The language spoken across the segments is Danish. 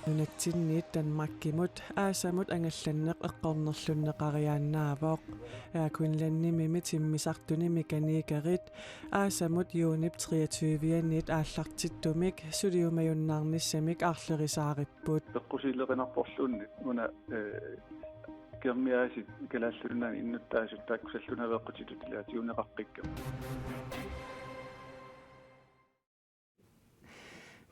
Nunatsinniit Danmarkimut aasamut angallanneq eqqornerlunneqariaannaavoq aakunlannimimi timmisartuni mekaniikerit aasamut juunip 23-ianiit aallartittumik suliumajunnaarnissamik aarlerisaaripput peqqusilleqinarporluunni una kermiaasit kalaallunaani innuttaasut taakkusallunaveeqqutitut ilaatiuneqarqikkam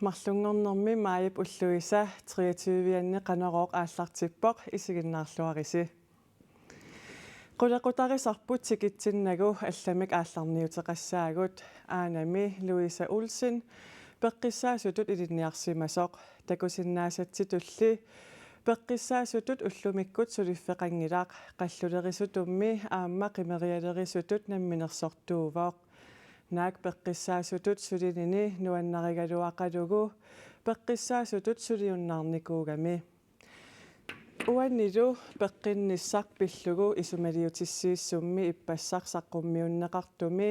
Марлунгорнэрми мааяп уллуиса 23-ианни канарооq ааллартиппоq исигиннаарлуарisi Qulaqutarisarput sikitsinnagu allamik aallarniuteqassaagut aanami Louise Olsen peqqissaasutut ilinniarsimasoq takusinnaasatsitulli peqqissaasutut ullumikkut suliffeqangilaaq qallulerisutummi aamma qimerialerisutut namminersortuuvoq naak peqqissaasutut sulinini nuannarigaluaqalugu peqqissaasutut suliunnaarnikuugami uannilu peqqinnissarpillugu isumaliutissiissummi ippassarsaqqummiunneqartumi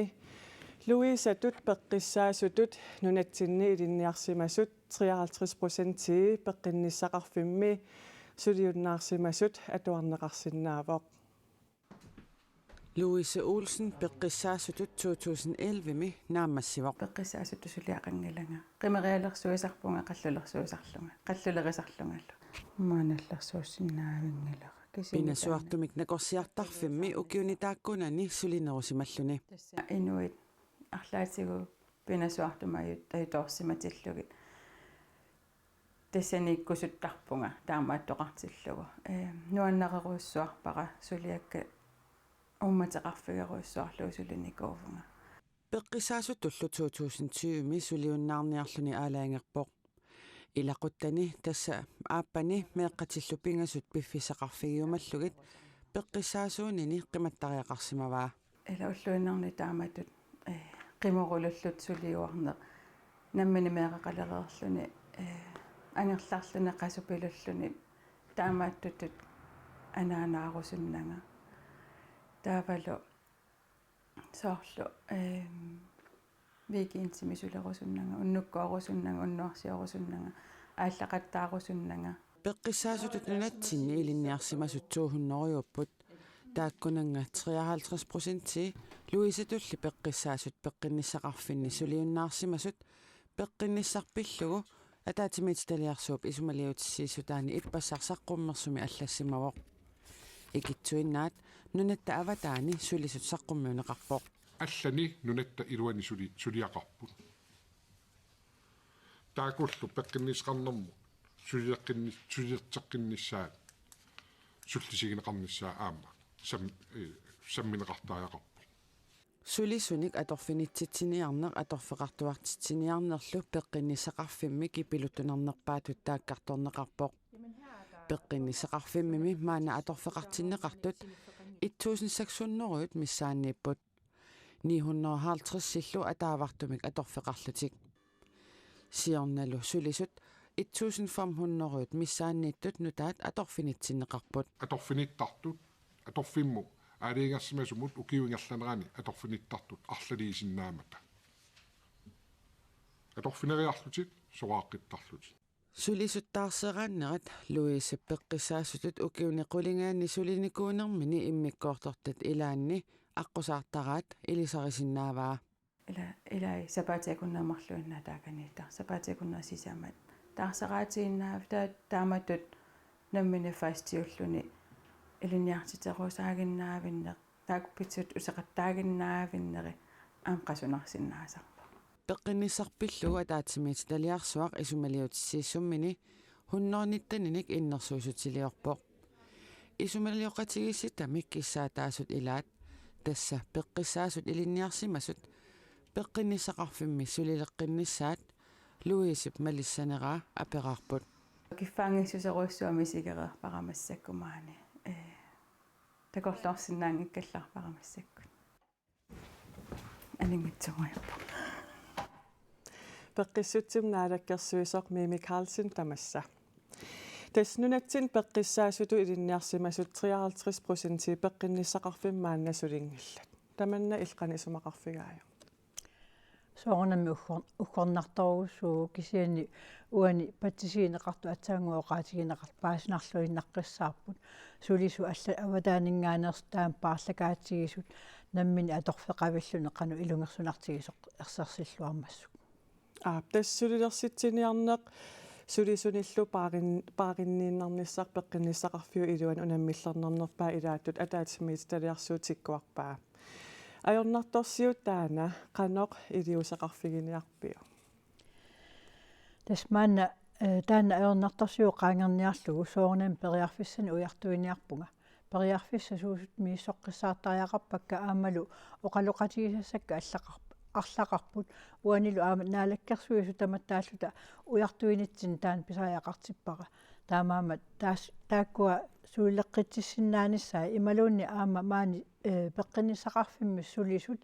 Louisatut peqqissaasutut nunatsinni ilinniarsimasut 53% peqqinnissaqarfimmi suliunnaarsimasut atuarneqarsinnaavoq Louise Olsen peqqissaasutut 2011 naammassivoq peqqissaasuttu suliaqangalanga qimerialersuisarpunga qallulerisarlungallu maanallersuussinnaavingilera pinasuartumik nakorsiartarfimmi ukiunitaakkunani sulinerusimalluni inuit арлаатигу пинасуартумают таиторсиматиллугит тассаниккусуттарпунга таамааттоқартиллугу нуаннақеруссуарпара сулиакка умматеқарфигеруссуарлуу сулиникуувнга peqqissaasutullu 2020 suliunnaarniarluni aalaangерпоq илақуттани тасса ааппани меэққатиллу пингасут пиффисақарфигиумаллугит peqqissaasuunini қиматтариақарсимаваа эла уллуиннарни таамаатут qimorulullut suliuarneq nammini meeqaqalereerluni angерларлуни qasupillulluni taamaattutut anaanaarusunnanga taavalu soorlu viikiintimisulerusunnanga unnukkuarusunnanga unnuarsiarusunnanga ааллақаттааруsunnanga peqqissaasutut nunatsinni ilinniarsimasut 200-oriupput taakkunanga 53% Louise-tulli peqqissaasut peqqinissaqarfinni suliunnaarsimasut peqqinissarpillugu ataatimiitaliarsuup isumaliutissiissutaani ippassarsaqqummersumi аллассимавоq ikitsuinnaat nunatta avataani sulisut saqqummiuneqarpoq аллани нунатта илуани сулиақарпут таакуллу пеққиннисқарнэрму сулиертеққиннissaат суллисигинеқарниссаа аама самминеқартааяқарпу sulisunik atorfinitsitsiniarneq atorfeqartuartitsiniarnerlu peqqinnisaqarfimmi kipiluttunarnerpaatut taakkartorneqarpoq peqqinnisaqarfimmimi maana atorfeqartinneqartut 1600 missaanniipput 950 ataavartumik atorfeqarlutik siornalu sulisut 1500 missaanniittut nutaat atorfinitsinneqarput аторфинитартут аторфимму аалиингерсимасумут укиуингерланерани аторфинитартут арлалиисиннаамата аторфинериарлутит соааққиттарлутит sulisuttaarseraannerat Louise peqqissaasutut ukiunequlингаанни sulinikuunermini immikkoortortat ilaanni аққусаартараат илисарисиннааваа илай сапаатиакуннаамарлуиннаа тааканиита сапаатиакуннаасисаамат таарсераатииннаав тааматут наммини фастиуллуни илиниартитерусаагиннаавинне таакуппитсут усеқаттаагиннаавиннери аанқасунарсиннаасарпа peqqinissarpillugu ataatimiit taliarsuaq isumaliutissiissumini hunnornittaниник иннерсуусутилиорпоq isumaliоqatigisittamik kissаатаасут илаат тасса peqqissaasut ilinniarsimasut peqqinissaqarfimmi sulileqqinnissaat Louisip malissанераа апераарпут киффаангиссусеруссуами сигереерпарамассаккумаани такорлоорсинаангиккаллаарпарамассаккут анингитсугаяппа peqqissutsimnaalakkersuisoq Mimi Carlsen tamassa таснунатсин пеққиссаасуту илинниарсимасут 53% пеққинниссақарфиммааннасулингиллат таманна илқани сумақарфигааю соорнамми уггорнарторуусуу кисиани уани патсисиинеқарту атсаангуоқаатигинеқарт паасинарлуиннаққиссаарпут сулису алла аватаанингаанерс таам паарлакаатигисут наммини аторфеқавиллуне қану илунгерсунартигисоқ ерсерсиллуармассук тассулилерситсиниарнеқ сулисуниллу паариннииннарниссар пеққинниссақарфиу илуан унаммиллернарнерпаа илааттут атаатимиит талиарсуутиккуарпаа ajornartorsiut taana qanoq iliusaqarfiginiarpiu тасмаана таана ajornartorsiu qaangerniarlugu soornam periarfissani ujartuiniarpunga periarfissa suusut miissoqqissaartariaqarpakka aammalu oqaloqatigisasakka арлақарпут уанилу аама наалаккерсуису таматтааллута уяртуинитсин таан писариақартиппара таамаама тааккуа суулеққитсиннааниссаа ималуунни аама маани пеққиннисақарфимми сулисут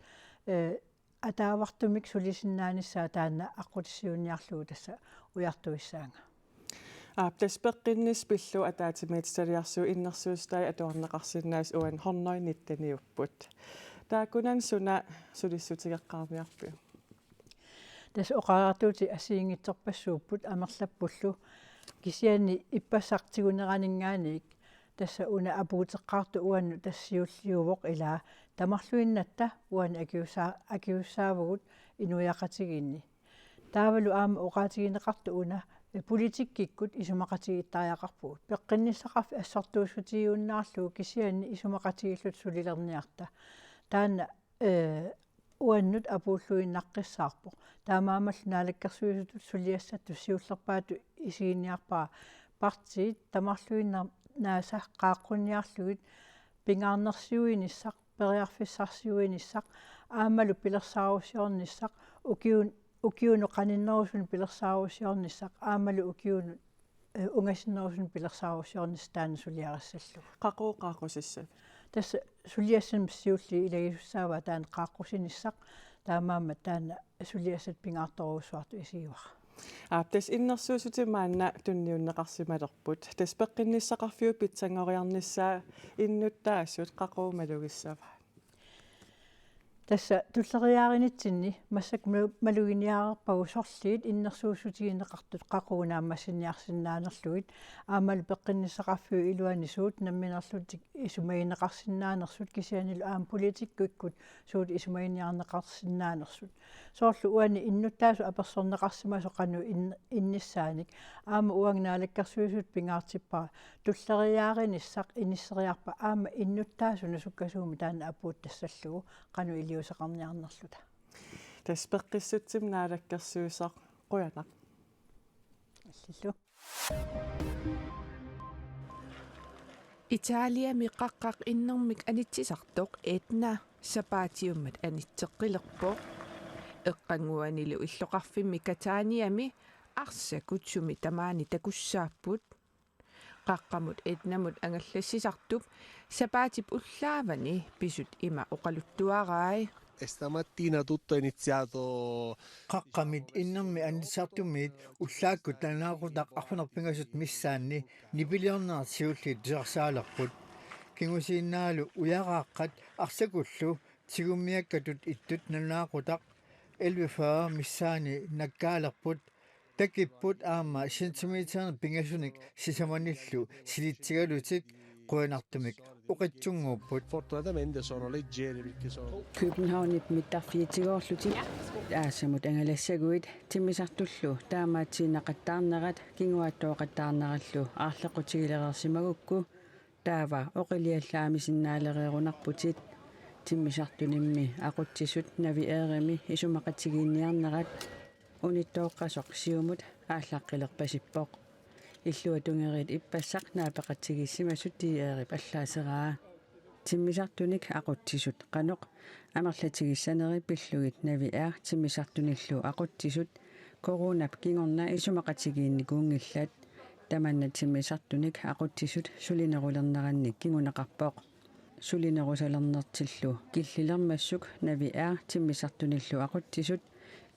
атаавартумик сулисиннааниссаа таана аққутиссиуниарлугу тасса уяртуиссаанга тас пеққиннис пиллу атаатимиит талиарсуу иннерсуустай атуарнеқарсиннаас уан хорнойниттаниуппут таакунан суна сулиссутигеққарниарпиу тас оқаартуути асиингитсорпассууппут амерлаппуллу кисиани иппассартигунеранингаанник тасса уна апуутеққарту уанну тассиуллиувоқ илаа тамарлуиннатта уани акиуссаавгут инуяқатигинни таавалу аама оқаатигинеқарту уна политиккиккут исумақатигиттариақарпугут пеққинниссақарфи ассортуусутигиуннаарлугу кисиани исумақатигиллут сулилерниарта таана уаннут апууллуиннаққиссаарпо таамаамал наалаккерсуисутут сулиассатту сиуллерпаату исигиниарпаа партиит тамарлуиннар нааса qaaqquниарлугит пингаарнерсиуиниссақ периарфиссарсиуиниссақ аамалу пилерсаарусиорниссақ укиуну qaninnерусун пилерсаарусиорниссақ аамалу укиуну унгасиннерусун пилерсаарусиорнис таана сулиарассаллу qaqooqaaqusissat тасса сулиассам сиулли илагисуссаава таана qaaqqusinisaq таамаама таана сулиассат пингаарторуусуарту исигивара тас иннерсуусутимаанна тунниуннеқарсималерпут тас пеққинниссақарфиу питсангориарниссаа иннуттаассут qaqoomалугиссава тасса туллериааринитсинни массак малугиниаарпагу сорлиит иннерсуусутигинеқартут qaqуунааммассиниарсинаанерлугит аамал пеққиннисақарфиу илуанисуут намминерлутик исумаинеқарсинаанерсут кисианилу аам политиккуиккут суут исумаиниарнеқарсинаанерсут соорлу уани иннуттаасу аперсорнеқарсимасо қану инниссааник аама уагнаалаккерсуисут пингаартиппара туллериааринissaq иниссериарпа аама иннуттаасу насуккасууми таана апуут тассаллугу қану илиусақарниарнерлута тас пеққиссутсим наалаккерсуисақ қуянақ аллилу Италиами qaqqaq innermik anitsisartoq etna sapaatiummat anitteqqilerpo eqqanguanilu illoqarfimmi Cataniami arsakutsumi tamaani takussaaput qaqqamut etnamut angallassisartup sapaatip ullaavani pisut ima oqaluttuarai Stamattina tutto è iniziato qaqqamit innermi anitsartummiit ullaakku tanaaqutaq arfunarpingasut missaanni nipiliornaarsiulliit tisarsaalerput kingusiinnaalu uyaraaqqat arsakullu tigummiakkatut ittut nanaaqutaq 11:40 missaani nakkaalerput takipput aama centimeterna pingasunik sisamanillu silitsigalutik quanartumik uqitsunguupput fortunatamente sono leggeri perché sono Københavnit mittarfiitigoorlutik aasamut angalassaguit timmisartullu taamaatiinaqattaarnerat kinguattooqattaarnerallu aarlequtigilereersimagukku taava oqiliallaamisinnaalerierunarputit timmisartunimmi aquttisut navieerimi isumaqatigiinniarnerat unittooqqasoq siumut ааllaqqilerpasippoq иллуатунгерит иппассақ наапеқатсигиссимасут тиерип аллаасераа тиммисартуник ақутсисут қаноқ амерлатигиссанери пиллугит навиаа тиммисартуниллу ақутсисут коронап кингорна исумақатигиинникуунгиллат таманна тиммисартуник ақутсисут сулинерулернеранник кингунеқарпоқ сулинерусалернертиллу киллилермассук навиаа тиммисартуниллу ақутсисут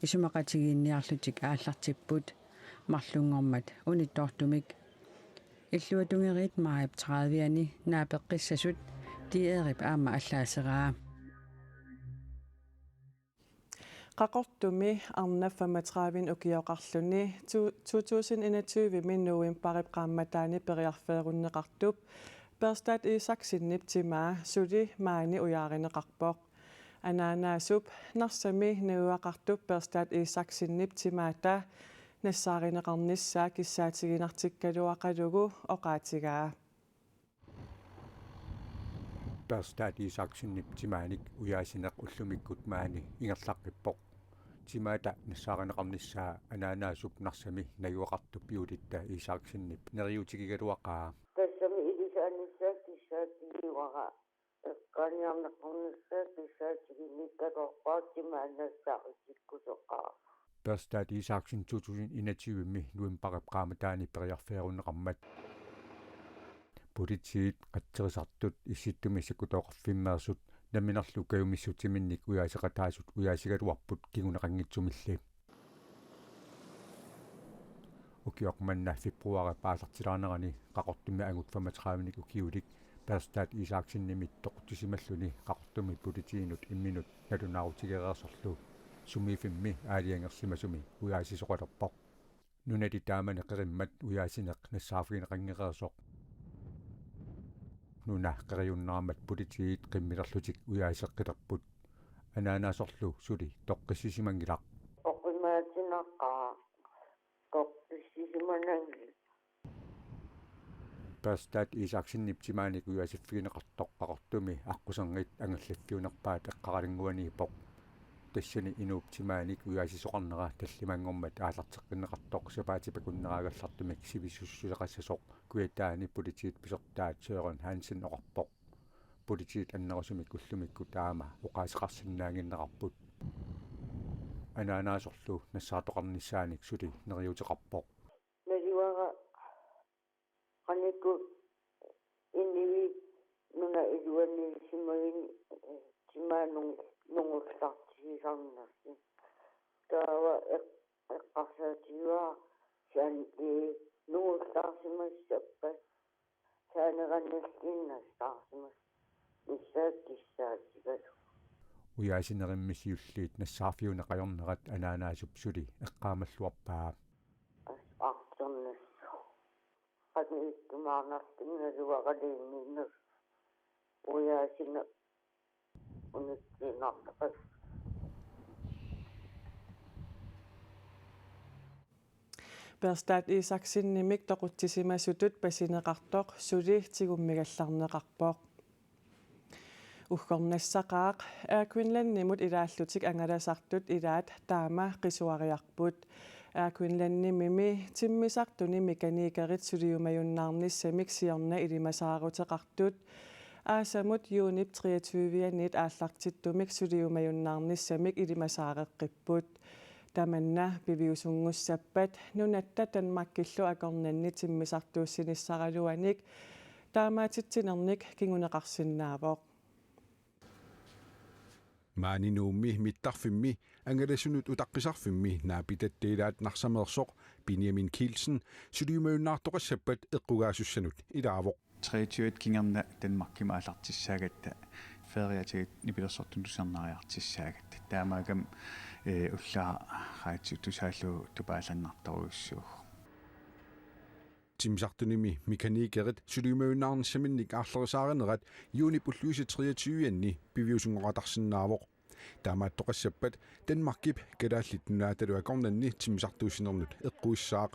исумақатигиинниарлутик ааллартиппут марлунгормат униттортумик иллуатунгерит маап 30-ани наапеққиссасут тиерип аама аллаасераа qaqortumi arna 35 ukioqarluni 2021 minuin parip qaamataani periarfeerunneqartup perstat isaksinnip timaa suli maani uyaarineqarpoq anaanaasup narsami neuaqartup perstat isaksinnip timaata nassaaриneqarnissaa kissaatigинartikkaluaqalugu oqaatigaa perstat isaksinnip timaanik uyaasineq ullumikkut maani ingerlaqqippoq timaata nassaaриneqarnissaa anaanaasup narsami naguaqartup piulitta isaaksinnip neriutigigaluaqaa tassami ilisaanissaa kissaatigiuaqa eqqaaniarneqarnissaa kissaatiginikkatorpaatimaannassaaqisikkusoqaa perstat isaaksin 2021 nuimparip qaamataani periarfeerunneqarmat politiit qatterisartut issittumi sikutooqarfimmeersut naminerlu kayumissutiminnik uyaasiqataasut uyaasigaluarput kiguneqanngitsumilli ukioqmanna februari paasartilaanerani qaqortumi angut 35 ukiulik perstat isaaksinimit toquttisimalluni qaqortumi politiinut imminut nalunaarutigereersorlu sumifimmi aaliangersimasumi uyaasisoqalerpoq nunati taamane qerimmat uyaasineq nassaafigineqangereersoq nuna qeriunnaarmat politiit qimmilerlutik uyaaiseqqilerput anaanaasorlu suli toqqissisimanngilaq oqimaatinaqaa toqqissisimanangi perstat isaaksinip timaanik uyaasiffigineqartoq qaqortumi aqqusengit angallaffiunerpaat eqqaralinguaniipoq tassani inuup timaanik uyaasisoqarnera tallimangormat aallarteqqineqartoq sapaatipakunneraagallartumik sivissussuleqassasoq kuitaani politiit pisertaat Søren Hansen oqarpoq politiit annerusumik ullumikku taama uqaasiqarsinnaanginneqarput anaanaasorlu nassaatoqarnissaanik suli neriuteqarpoq naliwaqa qanikku innivi nuna iluani simagin timaanung nungullartisisarnersi taava eqqarsaatiwa san nungullarsimassappat saaneqannallinnassarsimas nissaakissaatigalu uyaasinerimmissiulliit nassaarfiuneqajornerat anaanaasup suli eqqaamalluarpaa artornassu qaniittumaarnartingaluaqaliinninner uyaasine unikkiinartaqas perstat isaaksinnimik toquttisimasuttut pasineqartoq suli tigummigallarneqarpoq uggornassaqaaq aaquinlannimut ilaallutik angalasartut ilaat taama qisuariarput aaquinlannimimi timmisartuni mekaniikerit suliumajunnaarnissamik siorna ilimasaaruteqartut aasamut unit 23-anit aallartittumik suliumajunnaarnissamik ilimasaareqqipput tamanna piviusunggussappat nunatta tanmakkillu akornanni timmisartuussinissaraluanik taamaatittinernik kinguneqarsinnaavoq maaninummi mittarfimmi angalasunut utaqqisarfimmi naapitattiilaat narsameersoq Benjamin Kielsen suliumajunnaartoqassappat eqqugaasussanut ilaavoq 23 kingerna Danmarkima алартиссаагатта фериатигит нипилерсортунусернариартиссаагатта таамаагам уллаа хаатсу тусааллу тупааланнарторуйуссуу timsartunimi mekanikeret suliumajunnaarnissaminnik aarlerisaarinnerat juuni pulluisi 23-anni piviusungoqatarsinnaavoq taamaattoqassappat Danmarkip kalaallit akornanni timsartuussinernet eqquissaaq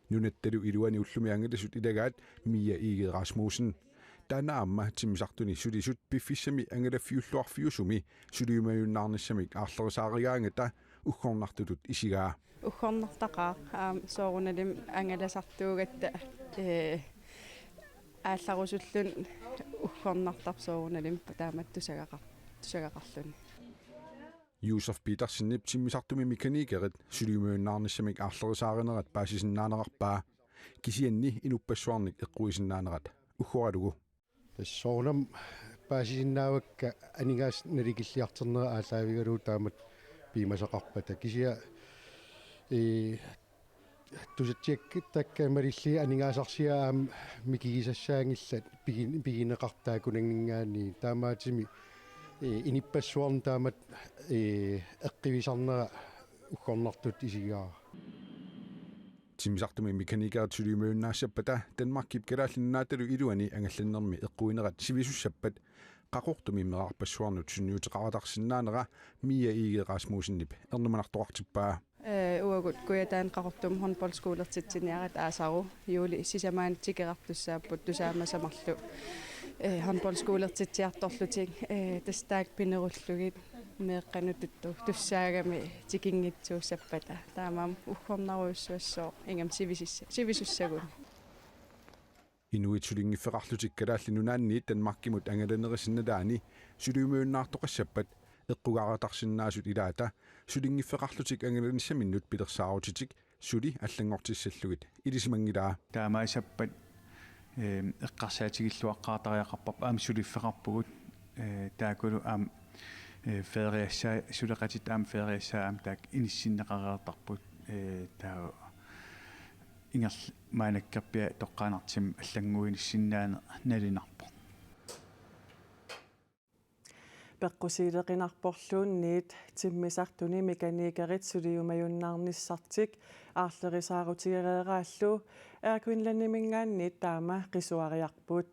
nunattalu iluani ullumi angalasut ilagaat Mia Ige Rasmussen taanaamma timsartuni sulisut piffissami angalaffiulluarfiusumi suliumajunnaarnissamik aarlerisaarigaangata uggornartutut isigaa uggornartaqaa soorunalim angalasartuugatta аалларусуллун уггорнартарсооруналим тааматтусагақарлуни Yusuf Petersen timmisartumi mekanikeret suliumajunnaarnissamik aarlerisaarinnerat paasisиннаанеқарпаа кисианни инуппассуарник эққуисиннаанерат уггораlugu тассоорнам паасисиннаавакка анигаас наликиллиартернера аалаавигалуу таамат пимасақарпата кисия тусатсиаккит таккамалилли анигаасарсиаам микигисассаангиллат пигинеқартаакунангингаани таамаатими иниппассуарн таамат эққивисарнера уггорнартут исигаа тимисартуми меканикерат сулимууннаассаппата Danmark калааллиннааталу илуани ангалланнерми эққуинерат сивисуссаппат qaqortumi meqarpassuarnut sunniutiqaratарсинаанера Mia Ige Rasmussenip ernumanartoqartippaa uagut kuyataan qaqortum håndboldskolertitsiniarat aasaru juuli sisamaani tikerartussaaput tusaamasamarlu håndboldskolertitsiartorlutik tastaak pinerullugit meeqqanututtu tussaagami tikingitsuussapata taamaam uggornaruussuassoo ingam sivisussagun Inuit sulingiferarlutik kalaallinunaanniit Danmarkimut angalanerisinnaani suliumuunnaartoqassappat eqqugaratarsinnaasut ilaata sulingiferarlutik angalanissaminnut pilersaarutitik suli allangortissallugit ilisimangilaa таамаасаппат эққарсаатигиллуаққаатариақарпап аам сулиффеқарпугут таакулу аам фериассаа сулеқатит аам фериассаа аам таак иниссиннеқареертарпут таа ингер маанаккарпиа тоққаанартим аллангуиниссиннаана налинарпо пеққусиилеқинарпорлуунниит тиммисартуни меканикерит сулиумаюннаарниссартик аарлерисаарутигереерааллу ааквинланнимингаанниит таама қисуариарпут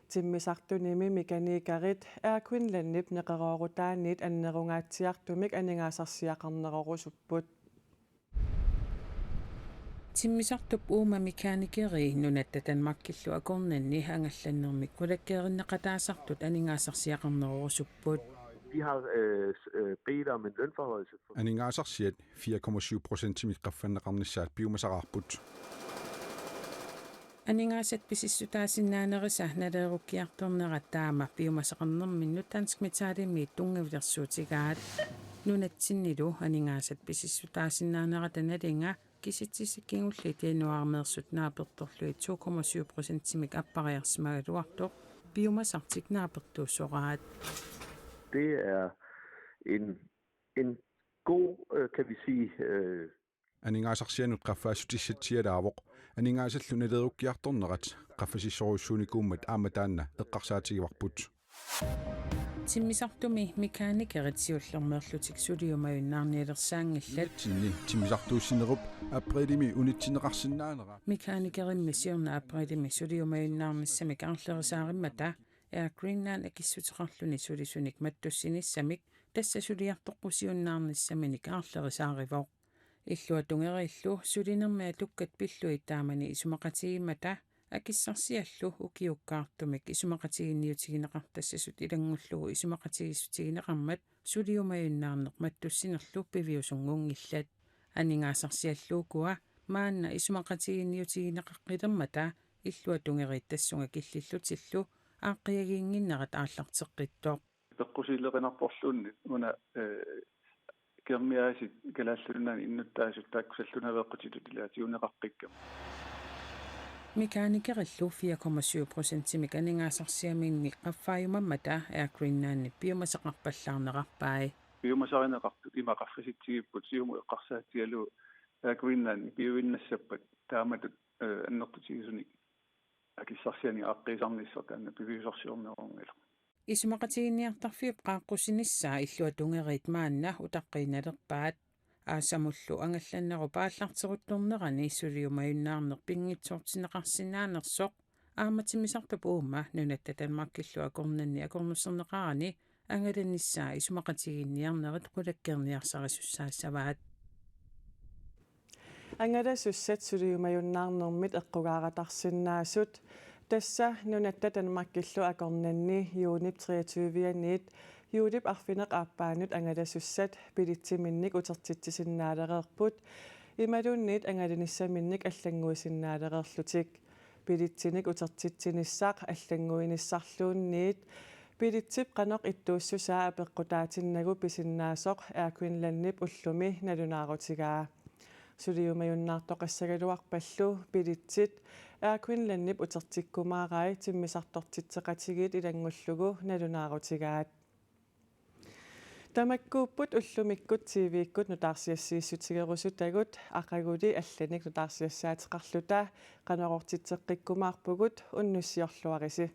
тиммисартуними меканикерит ааквинланнип неқероорутаанниит аннерунгаатсиартумик анигаасарсиақарнерорусуппут тиммисартуп уума меканикери нунатта Danmarkillu акорнанни ангалланнермик кулаккеериннеқатаасартут анигаасарсиақарнерорусуппут Vi har bedt om en lønforhøjelse. Aningaasarsiat 4,7% qaffannaqarnissaat piumasaqarput Aningaasat pisissutaasinnaanерisa налееруккиарторнера таама piumasaqarnerminnut танскмитаалимми тунгаvilерсуутигаат нунатсиннилу аningaasat pisissutaasinnaanера таналинга киситсисиккингулли януармеерсут нааперторлуи 2,7%-мик аппариарсимагалуартоқ piumasartik naapертууссораат Det er en god, kan vi sige... Aningaasarsianut qaffaasutissatialaavoq aningaasallunaleerukkiartornerat qaffasissoruissuunikuummat aamataanna eqqarsaatigivarput тиммисартуми меканикерит сиуллермеерлутик сулиумаюннаарниалерсаангиллат тиммисартууссинеруп априлими унитсинеқарсинаанера меканикеримми сиорна априлими сулиумаюннаарниссамик аарлерисаариммата Greenland акиссутеқарлуни сулисуник маттуссиниссамик тасса сулиартоққусиуннаарниссаминик аарлерисааривоқ иллуа тунгериллу сулинермиа туккат пиллуи таамани исумақатигиммата акиссарсиаллу укиуккаартумик исумақатигинниутигинеқартассасут илангуллугу исумақатигиссутигинеқармат сулиумаюннаарнеқ маттуссинерлу пивиусунгунгиллат анигаасарсиаллуукуа маанна исумақатигинниутигинеқаққилермата иллуа тунгериттассунга киллиллутиллу ааққиагиингиннерат ааллартеққиттоқ пеққусииллеқинарпорлуунни уна кермиаасит галааллунаани иннуттаасут тааккусаллунавеққутитут илаатиунеқаққиккам меканикериллу 4,7%-мик анигаасарсиаминни qaffaajumammata Greenland piumasaqarpallаарneqarpai piumasarineqartut imaqarfisitsigipпут сиуму эққарсаатигалу Greenland piuinnassappat taamatut аннертутигисуник акиссарсиани ааққисарниссар таанна пивиусорсиорнерунгила исумақатигинниартарфиуп qaaqqusinissaa иллуа тунгерит маанна утаққиналерпаат аасамуллу ангалланнеру пааллартерутторнерани сулиумаюннаарнер пингитсоортинеқарсинаанерсоқ ааматимисартуп уума нунатта Danmarkillu акорнанни акорнуссернеқарани ангаланниссаа исумақатигинниарнерит қулаккерниарсарисуссаассаваат ангалассуссат сулиумаюннаарнэрмит эққугааратарсиннаасут тасса нунатта Danmarkillu акорнанни юунип 23-ианниит юулип арфинеқ ааппаанут ангалассуссат пилитсиминник утертитсисиннаалереерпут ималуунниит ангаланиссаминник аллангуисиннаалереерлутик пилитсиник утертитсиниссаақ аллангуиниссарлуунниит пилитсип қанеқ иттууссусаа апеққутаатиннагу писиннаасоқ Greenlandнип уллуми налунаарутигаа сулиумаюннаартоқассагалуарпаллу пилитсит Greenlandнип утертиккумаарай тиммисартортитсеқатигит илангуллугу налунаарутигаат тамаккууппут уллумиккут тивиккут нутаарсиассииссутигерусутагут ақагули алланик нутаарсиассаатеқарлута қанеқортитсеққиккумаарпугут уннуссиорлуариси